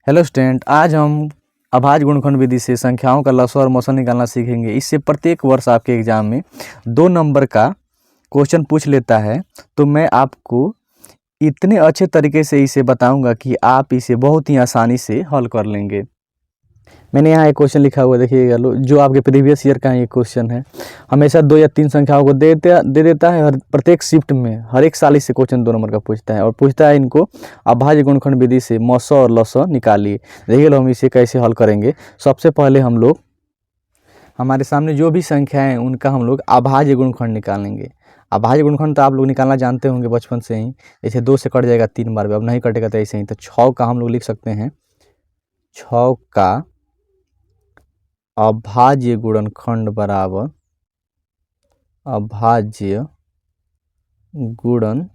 Hello student, आज हम अभाज्य गुणनखंड विधि से संख्याओं का लसाअ और मौसा निकालना सीखेंगे। इससे प्रत्येक वर्ष आपके एग्जाम में 2 नंबर का क्वेश्चन पूछ लेता है। तो मैं आपको इतने अच्छे तरीके से इसे बताऊंगा कि आप इसे बहुत ही आसानी से हल कर लेंगे। मैंने यहाँ एक क्वेश्चन लिखा हुआ देखिएगा, जो आपके प्रीवियस ईयर का ये क्वेश्चन है। हमेशा 2 या 3 संख्याओं को दे देता है। हर प्रत्येक शिफ्ट में हर एक साल इससे क्वेश्चन 2 नंबर का पूछता है और पूछता है इनको अभाज्य गुणनखंड विधि से मौसा और लसाअ निकालिए। देखिए हम इसे कैसे हल करेंगे। सबसे पहले हम लोग हमारे सामने जो भी संख्याएं हैं उनका हम लोग अभाज्य गुणनखंड निकालेंगे। अभाज्य गुणनखंड तो आप लोग निकालना जानते होंगे बचपन से ही। जैसे 2 से कट जाएगा 3 बार में, अब नहीं कटेगा तो ऐसे ही। तो 6 का हम लोग लिख सकते हैं 6 का अभाज्य गुणनखंड बराबर अभाज्य गुणनखंड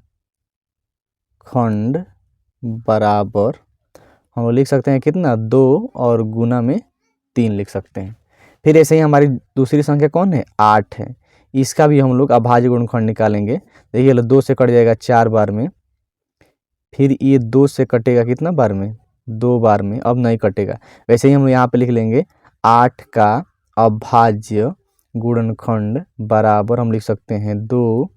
बराबर हम लिख सकते हैं कितना 2 और गुना में 3 लिख सकते हैं। फिर ऐसे ही हमारी दूसरी संख्या कौन है 8 है। इसका भी हम लोग अभाज्य गुणनखंड निकालेंगे। देखिए 2 से कट जाएगा 4 बार में, फिर ये 2 से कटेगा कितना बार में 2 बार में, अब नहीं कटेगा। वैसे ही हम यहाँ पे लिख लेंगे 8 का अभाज्य गुणनखंड बराबर हम लिख सकते हैं 2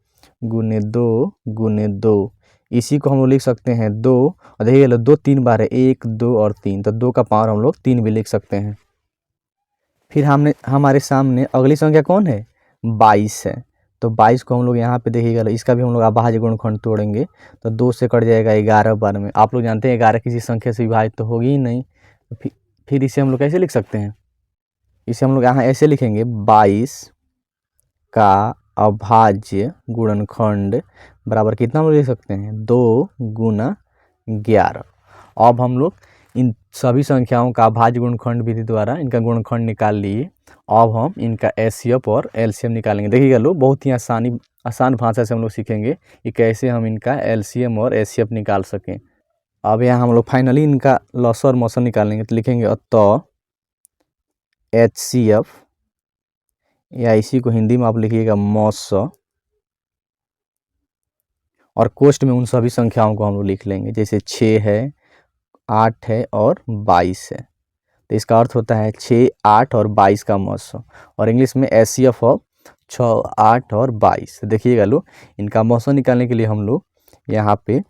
गुने 2 गुने 2। इसी को हम लोग लिख सकते हैं 2, और देखिए 2 3 बार है, 1 2 और 3, तो 2 का पावर हम लोग 3 भी लिख सकते हैं। फिर हमारे सामने अगली संख्या कौन है 22 है। तो 22 को हम लोग यहाँ पे देखिएगा, इसका भी हम लोग अभाज्य गुणनखंड तोड़ेंगे। तो 2 से कट जाएगा 11 बार में। आप लोग जानते हैं 11 किसी संख्या से विभाजित तो होगी ही नहीं। तो फिर इसे हम लोग कैसे लिख सकते हैं, इसे हम लोग यहाँ ऐसे लिखेंगे 22 का अभाज्य गुणनखंड बराबर कितना हम लोग लिख सकते हैं 2 गुना 11। अब हम लोग इन सभी संख्याओं का अभाज्य गुणनखंड विधि द्वारा इनका गुणनखंड निकाल लिए। अब हम इनका एचसीएफ और एलसीएम निकालेंगे। देखिएगा बहुत ही आसान भाषा से हम लोग सीखेंगे कि कैसे हम इनका एलसीएम और एचसीएफ निकाल सकें। अब यहाँ हम लोग फाइनली इनका लसाअ और मौसा निकालेंगे। तो लिखेंगे अतः एचसीएफ, या इसी को हिंदी में आप लिखिएगा मौसा, और कोष्ठ में उन सभी संख्याओं को हम लोग लिख लेंगे। जैसे 6 है, 8 है और 22 है। तो इसका अर्थ होता है 6 8 और 22 का मौसा, और इंग्लिश में एचसीएफ ऑफ 6 8 और 22। देखिएगा इनका मौसा निकालने के लिए हम लोग यहाँ पे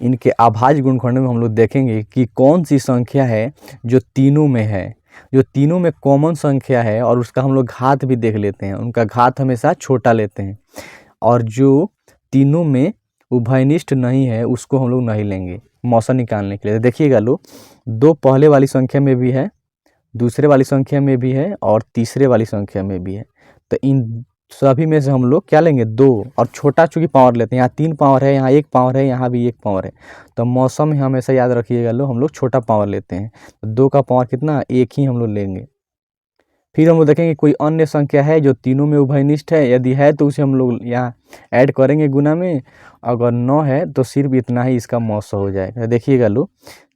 इनके अभाज्य गुणनखंड में हम लोग देखेंगे कि कौन सी संख्या है जो तीनों में है, जो तीनों में कॉमन संख्या है, और उसका हम लोग घात भी देख लेते हैं। उनका घात हमेशा छोटा लेते हैं, और जो तीनों में उभयनिष्ठ नहीं है उसको हम लोग नहीं लेंगे मौसा निकालने के लिए। देखिएगा 2 पहले वाली संख्या में भी है, दूसरे वाली संख्या में भी है और तीसरे वाली संख्या में भी है। तो इन सभी में से हम लोग क्या लेंगे 2, और छोटा चूंकि पावर लेते हैं। यहाँ 3 पावर है, यहाँ 1 पावर है, यहाँ भी 1 पावर है। तो मौसा में हमेशा याद रखिएगा हम लोग छोटा पावर लेते हैं। तो 2 का पावर कितना 1 ही हम लोग लेंगे। फिर हम लोग देखेंगे कोई अन्य संख्या है जो तीनों में उभयनिष्ठ है। यदि है तो उसे हम लोग यहाँ ऐड करेंगे गुना में। अगर 9 है तो सिर्फ इतना ही इसका मौसा हो जाएगा। देखिएगा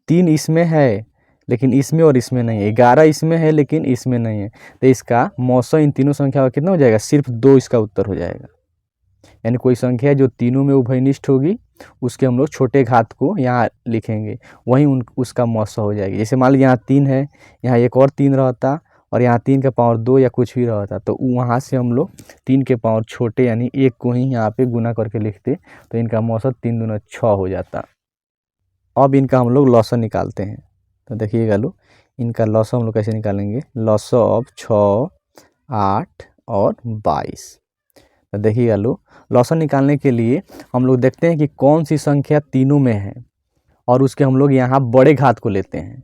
3 इसमें है लेकिन इसमें और इसमें नहीं है, 11 इसमें है लेकिन इसमें नहीं है। तो इसका मौसा इन तीनों संख्या का कितना हो जाएगा, सिर्फ 2 इसका उत्तर हो जाएगा। यानी कोई संख्या जो तीनों में उभयनिष्ठ होगी उसके हम लोग छोटे घात को यहाँ लिखेंगे, वहीं उसका मौसा हो जाएगी। जैसे मान लीजिए यहाँ 3 है, यहाँ एक और 3 रहता, और यहाँ 3 का पावर 2 या कुछ भी रहता, तो वहाँ से हम लोग 3 के पावर छोटे यानी 1 को ही यहाँ पे गुना करके लिखते। तो इनका मौसा 3 दूना 6 हो जाता। अब इनका हम लोग लसाअ निकालते हैं। तो देखिएगा इनका लसाअ हम लोग कैसे निकालेंगे, लसाअ ऑफ 6 8 और 22। तो देखिएगा लसाअ निकालने के लिए हम लोग देखते हैं कि कौन सी संख्या तीनों में है, और उसके हम लोग यहाँ बड़े घात को लेते हैं,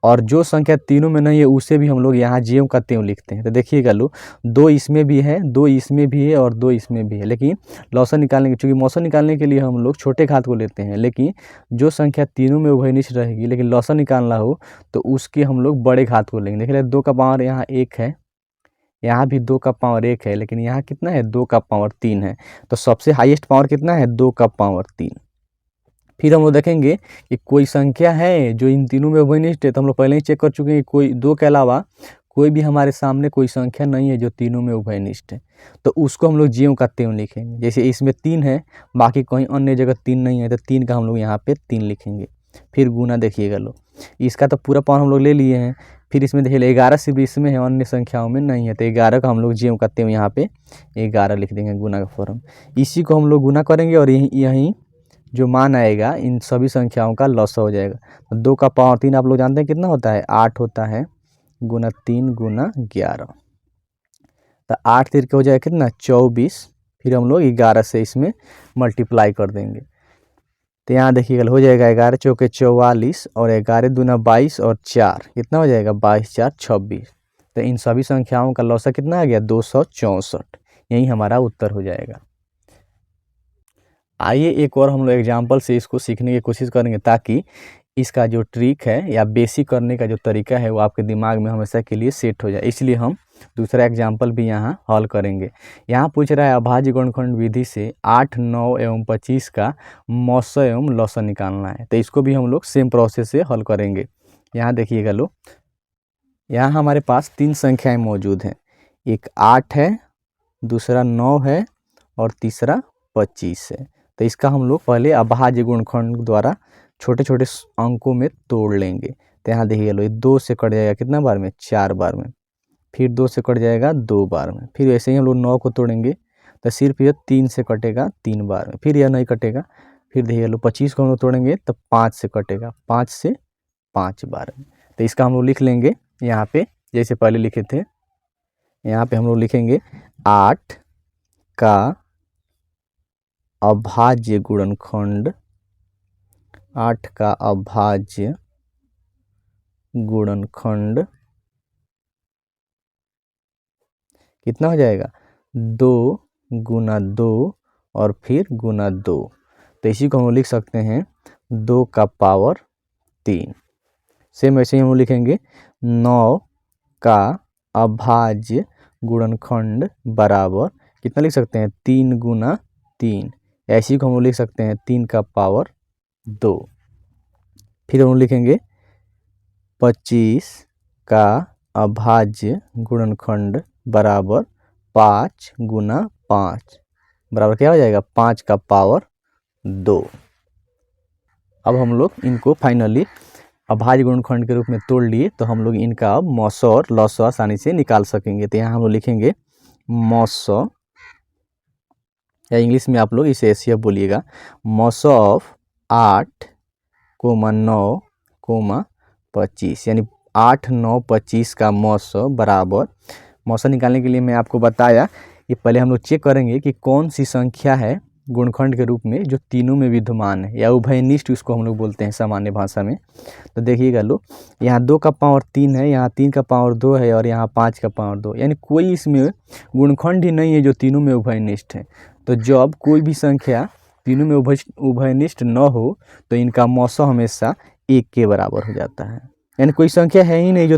और जो संख्या तीनों में नहीं है उसे भी हम लोग यहाँ ज्यों का त्यों लिखते हैं। तो देखिएगा 2 इसमें भी है, 2 इसमें भी है और 2 इसमें भी है। लेकिन लसाअ निकालने के, चूँकि मौसा निकालने के लिए हम लोग छोटे घात को लेते हैं, लेकिन जो संख्या तीनों में उभयनिष्ठ रहेगी लेकिन लसाअ निकालना हो तो उसके हम लोग बड़े घात को लेंगे। देखिए 2 का पावर यहाँ 1 है, यहाँ भी 2 का पावर 1 है, लेकिन यहाँ कितना है 2 का पावर 3 है। तो सबसे हाईएस्ट पावर कितना है 2 का पावर 3। फिर हम लोग देखेंगे कि कोई संख्या है जो इन तीनों में उभयनिष्ठ है। तो हम लोग पहले ही चेक कर चुके हैं कि कोई 2 के अलावा कोई भी हमारे सामने कोई संख्या नहीं है जो तीनों में उभयनिष्ठ है। तो उसको हम लोग ज्यों का त्यों लिखेंगे। जैसे इसमें 3 है, बाकी कहीं अन्य जगह 3 नहीं है, तो 3 का हम लोग यहाँ पे 3 लिखेंगे। फिर गुना देखिएगा लो, इसका तो पूरा पावर हम लोग ले लिए हैं। फिर इसमें देखिए 11 सिर्फ इसमें है, अन्य संख्याओं में नहीं है, तो 11 का हम लोग ज्यों करते हैं यहाँ पे 11 लिख देंगे गुना का फॉर्म। इसी को हम लोग गुना करेंगे और यहीं जो मान आएगा इन सभी संख्याओं का लॉस हो जाएगा। तो 2 का पावर 3 आप लोग जानते हैं कितना होता है, 8 होता है, गुना 3 गुना 11, तो 8 3 हो जाएगा कितना 24। फिर हम लोग 11 से इसमें मल्टीप्लाई कर देंगे, तो यहाँ देखिएगा हो जाएगा 11 चौके 44 और 11 दूना 22 और 4 कितना हो जाएगा 22 4 26। तो इन सभी संख्याओं का लौसा कितना आ गया 264, यही हमारा उत्तर हो जाएगा। आइए एक और हम लोग एग्जाम्पल से इसको सीखने की कोशिश करेंगे, ताकि इसका जो ट्रिक है या बेसिक करने का जो तरीका है वो आपके दिमाग में हमेशा के लिए सेट हो जाए। इसलिए हम दूसरा एग्जाम्पल भी यहाँ हल करेंगे। यहाँ पूछ रहा है अभाज्य गुणनखंड विधि से 8, 9 एवं 25 का मौसा एवं लौसा निकालना है। तो इसको भी हम लोग सेम प्रोसेस से हल करेंगे। यहाँ देखिएगा लो, यहाँ हमारे पास 3 संख्याएं मौजूद हैं, एक 8 है, दूसरा 9 है और तीसरा 25 है। तो इसका हम लोग पहले अभाज्य गुणनखंड द्वारा छोटे छोटे अंकों में तोड़ लेंगे। तो यहाँ देखिए लो, 2 से कट जाएगा कितना बार में 4 बार में, फिर 2 से कट जाएगा 2 बार में, फिर ऐसे ही हम लोग 9 को तोड़ेंगे तो सिर्फ ये 3 से कटेगा 3 बार में, फिर यह नहीं कटेगा। फिर देखिए लो 25 को हम लोग तोड़ेंगे तो 5 से कटेगा, 5 से 5 बार में। तो इसका हम लोग लिख लेंगे यहाँ पे जैसे पहले लिखे थे। यहाँ पे हम लोग लिखेंगे 8 का अभाज्य गुणनखंड, 8 का अभाज्य गुणनखंड कितना हो जाएगा 2 गुना 2 और फिर गुना 2। तो इसी को हम लिख सकते हैं 2 का पावर 3। सेम वैसे ही हम लिखेंगे 9 का अभाज्य गुणनखंड बराबर कितना लिख सकते हैं 3 गुना 3। ऐसी को हम लिख सकते हैं 3 का पावर 2। फिर हम लिखेंगे 25 का अभाज्य गुणनखंड बराबर 5 गुना 5 बराबर क्या हो जाएगा 5 का पावर 2। अब हम लोग इनको फाइनली अभाज्य गुणनखंड के रूप में तोड़ लिए, तो हम लोग इनका मौसा और लौसा आसानी से निकाल सकेंगे। तो यहाँ हम लोग लिखेंगे मौसा, या इंग्लिश में आप लोग इसे एशिया बोलिएगा, मौसा ऑफ 8, 9, 25, यानी 8, 9, 25 का मौसा बराबर, मौसा निकालने के लिए मैं आपको बताया कि पहले हम लोग चेक करेंगे कि कौन सी संख्या है गुणनखंड के रूप में जो तीनों में विद्यमान है, या उभयनिष्ठ उसको हम लोग बोलते हैं सामान्य भाषा में। तो देखिएगा लो, यहाँ 2 का पावर 3 है, यहाँ 3 का पावर 2 है और यहाँ 5 का पावर 2, यानी कोई इसमें गुणनखंड ही नहीं है जो तीनों में उभयनिष्ठ है। तो जब कोई भी संख्या तीनों में उभयनिष्ठ न हो तो इनका मौसा हमेशा 1 के बराबर हो जाता है। यानी कोई संख्या है ही नहीं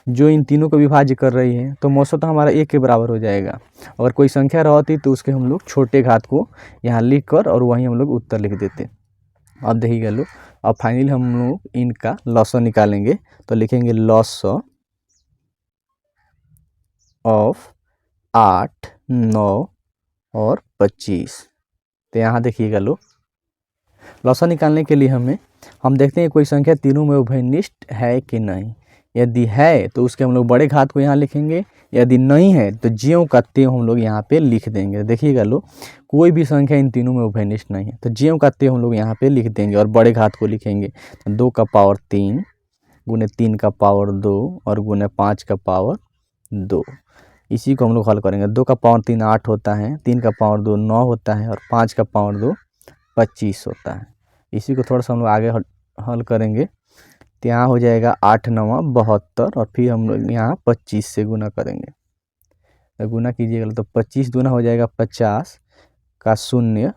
जो इन तीनों को विभाज्य कर रही है, तो मौसा तो हमारा 1 के बराबर हो जाएगा। अगर कोई संख्या रहती तो उसके हम लोग छोटे घात को यहाँ लिख कर और वहीं हम लोग उत्तर लिख देते। अब देखिएगा लो, अब फाइनली हम लोग इनका लौसा निकालेंगे। तो लिखेंगे लौसा ऑफ 8, 9 और 25। तो यहाँ देखिएगा लो, लौसा निकालने के लिए हम देखते हैं कोई संख्या तीनों में उभयनिष्ठ है कि नहीं। यदि है तो उसके हम लोग बड़े घात को यहाँ लिखेंगे, यदि नहीं है तो ज्यों का त्यों हम लोग यहाँ पे लिख देंगे। देखिएगा लो, कोई भी संख्या इन तीनों में उभयनिष्ठ नहीं है, तो ज्यों का त्यों हम लोग यहाँ पे लिख देंगे और बड़े घात को लिखेंगे। तो 2 का पावर 3 गुने 3 का पावर 2 और गुने 5 का पावर 2। इसी को हम लोग हल करेंगे। 2 का पावर 3 8 होता है, 3 का पावर 2 9 होता है और 5 का पावर 2 25 होता है। इसी को थोड़ा सा हम लोग आगे हल करेंगे। तो यहाँ हो जाएगा 8 9 72 और फिर हम लोग यहाँ 25 से गुना करेंगे। तो गुना कीजिएगा तो 25 दूना हो जाएगा 50 का 0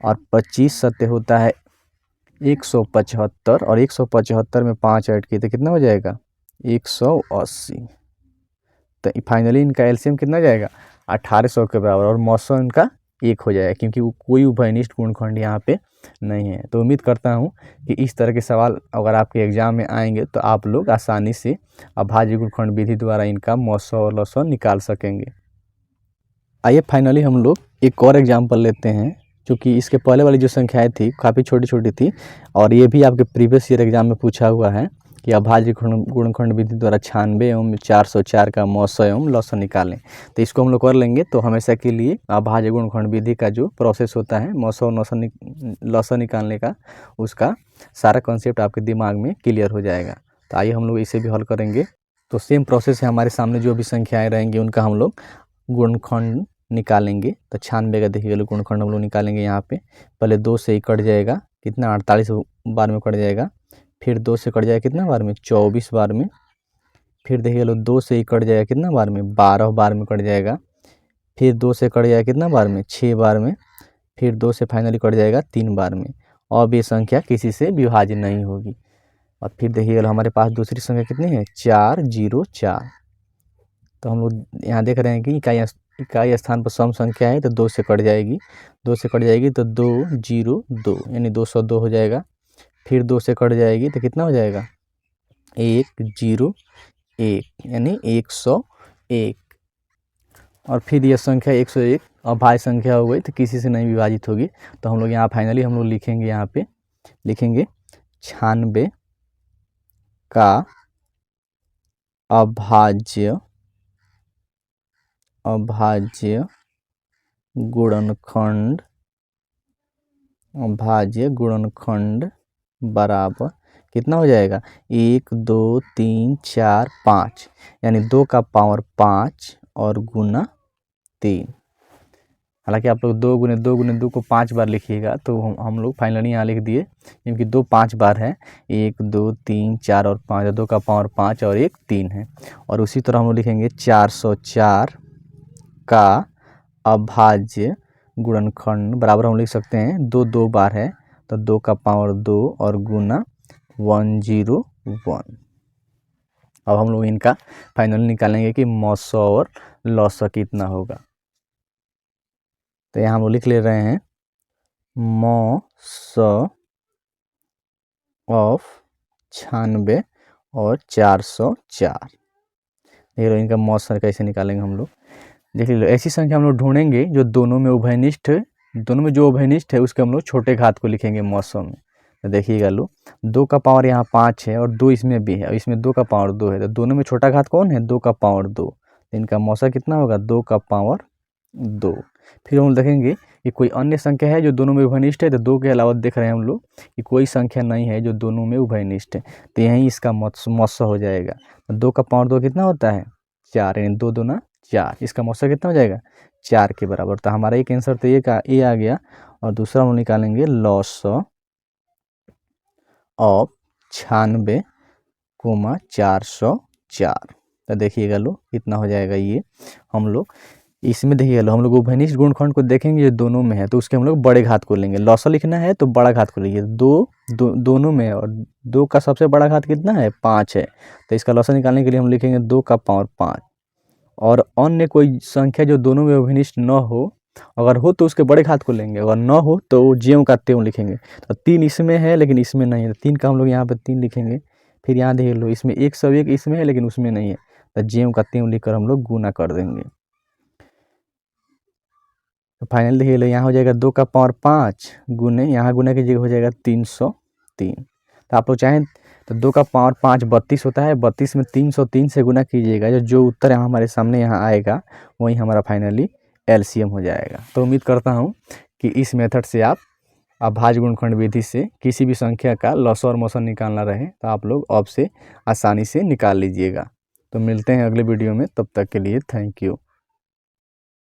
और 25 सत्य होता है 175 और 175 में 5 ऐड किए तो कितना हो जाएगा 180। तो फाइनली इनका एलसीएम कितना जाएगा 1800 के बराबर और मौसा इनका 1 हो जाएगा, क्योंकि वो कोई उभयनिष्ठ गुणनखंड यहाँ पे नहीं है। तो उम्मीद करता हूँ कि इस तरह के सवाल अगर आपके एग्जाम में आएंगे तो आप लोग आसानी से अभाज्य गुणनखंड विधि द्वारा इनका मौसा और लौसा निकाल सकेंगे। आइए फाइनली हम लोग एक और एग्जाम्पल लेते हैं क्योंकि इसके पहले वाली जो संख्याएं थी काफ़ी छोटी छोटी थी, और ये भी आपके प्रीवियस ईयर एग्जाम में पूछा हुआ है कि अभाज्य गुणनखंड विधि द्वारा 96 एवं 404 का मौसा एवं लौसा निकालें। तो इसको हम लोग कर लेंगे। तो हमेशा के लिए अभाज्य गुणनखंड विधि का जो प्रोसेस होता है मौसा और लौसा निकालने का, उसका सारा कॉन्सेप्ट आपके दिमाग में क्लियर हो जाएगा। तो आइए हम लोग इसे भी हल करेंगे। तो सेम प्रोसेस है, हमारे सामने जो भी संख्याएँ रहेंगी उनका हम लोग गुणनखंड निकालेंगे। तो 96 का देखिए गुणनखंड हम लोग निकालेंगे। यहाँ पे पहले 2 से ही कट जाएगा, कितना 48 बार में कट जाएगा। फिर 2 से कट जाएगा कितना बार में, 24 बार में। फिर देखिए लो 2 से ही कट जाएगा कितना बार में, 12 बार में कट जाएगा। फिर 2 से कट जाएगा कितना बार में, 6 बार में। फिर 2 से फाइनली कट जाएगा 3 बार में। अब ये संख्या किसी से विभाज्य नहीं होगी। और फिर देखिए हमारे पास दूसरी संख्या कितनी है, 404। तो हम लोग यहाँ देख रहे हैं कि इकाई स्थान पर सम संख्या है, तो 2 से कट जाएगी। 2 से कट जाएगी तो 202 यानी 202 हो जाएगा। फिर 2 से कट जाएगी तो कितना हो जाएगा, 101 यानी 101। और फिर यह संख्या 101 अभाज्य संख्या हो गई, तो किसी से नहीं विभाजित होगी। तो हम लोग यहाँ फाइनली हम लोग लिखेंगे, यहाँ पे लिखेंगे 96 का अभाज्य गुणनखंड बराबर कितना हो जाएगा, 1 2 3 4 5 यानी 2 का पावर 5 और गुना 3। हालांकि आप लोग 2 गुने 2 को 5 बार लिखिएगा, तो हम लोग फाइनली यहाँ लिख दिए, क्योंकि 2 5 बार है, 1 2 3 4 और 5, 2 का पावर 5 और 1 3 है। और उसी तरह हम लोग लिखेंगे 404 का अभाज्य गुणनखंड बराबर हम लिख सकते हैं, 2 2 बार है तो 2 का पावर 2 और गुना 101। अब हम लोग इनका फाइनल निकालेंगे कि मौसा और लौसा कितना होगा। तो यहाँ हम लोग लिख ले रहे हैं मौसा ऑफ 96 और 404। देखिए इनका मौसा कैसे निकालेंगे हम लोग। देख लीजिए ऐसी संख्या हम लोग ढूंढेंगे जो दोनों में उभयनिष्ठ, दोनों में जो उभयनिष्ठ है उसके हम लोग छोटे घात को लिखेंगे मौसा में। तो देखिएगा लो 2 का पावर यहाँ 5 है और 2 इसमें भी है, और इसमें 2 का पावर 2 है, तो दोनों में छोटा घात कौन है, 2 का पावर 2। इनका मौसा कितना होगा, 2 का पावर 2। फिर हम देखेंगे कि कोई अन्य संख्या है जो दोनों में उभयनिष्ठ है, तो 2 के अलावा देख रहे हैं हम लोग कि कोई संख्या नहीं है जो दोनों में उभयनिष्ठ है, तो यहीं इसका मौसा हो जाएगा। 2 का पावर 2 कितना होता है, 4 यानी 2 दूना 4। इसका मौसा कितना हो जाएगा, 4 के बराबर। तो हमारा एक आंसर तो ये आ गया। और दूसरा हम निकालेंगे लौसा ऑफ 96 404। तो देखिएगा लो कितना हो जाएगा ये। हम लोग इसमें देखिएगा लो हम लोग उभयनिष्ठ गुणनखंड को देखेंगे जो दोनों में है, तो उसके हम लोग बड़े घात को लेंगे। लौसा लिखना है तो बड़ा घात को लीजिए, दोनों में, और 2 का सबसे बड़ा घात कितना है, 5 है, तो इसका लौसा निकालने के लिए हम लिखेंगे 2 का पावर 5। और अन्य कोई संख्या जो दोनों में उभयनिष्ठ न हो, अगर हो तो उसके बड़े घात को लेंगे, अगर न हो तो ज्यों का त्यों लिखेंगे। तो 3 इसमें है लेकिन इसमें नहीं है, तो 3 का हम लोग यहाँ पे 3 लिखेंगे। फिर यहाँ देख लो इसमें 101 इसमें है लेकिन उसमें नहीं है, तो ज्यों का त्यों लिखकर हम लोग गुना कर देंगे। तो फाइनल देखिए लो यहाँ हो जाएगा 2 का पावर 5 गुने, यहाँ गुना की जगह हो जाएगा 303। तो आप लोग चाहें तो 2 का पावर 5 32 होता है, 32 में 303 से गुना कीजिएगा, जो उत्तर यहाँ हमारे सामने यहाँ आएगा वही हमारा फाइनली एलसीएम हो जाएगा। तो उम्मीद करता हूँ कि इस मेथड से आप अभाज्य गुणनखंड विधि से किसी भी संख्या का लौसा और मौसा निकालना रहे तो आप लोग अब से आसानी से निकाल लीजिएगा। तो मिलते हैं अगले वीडियो में, तब तक के लिए थैंक यू।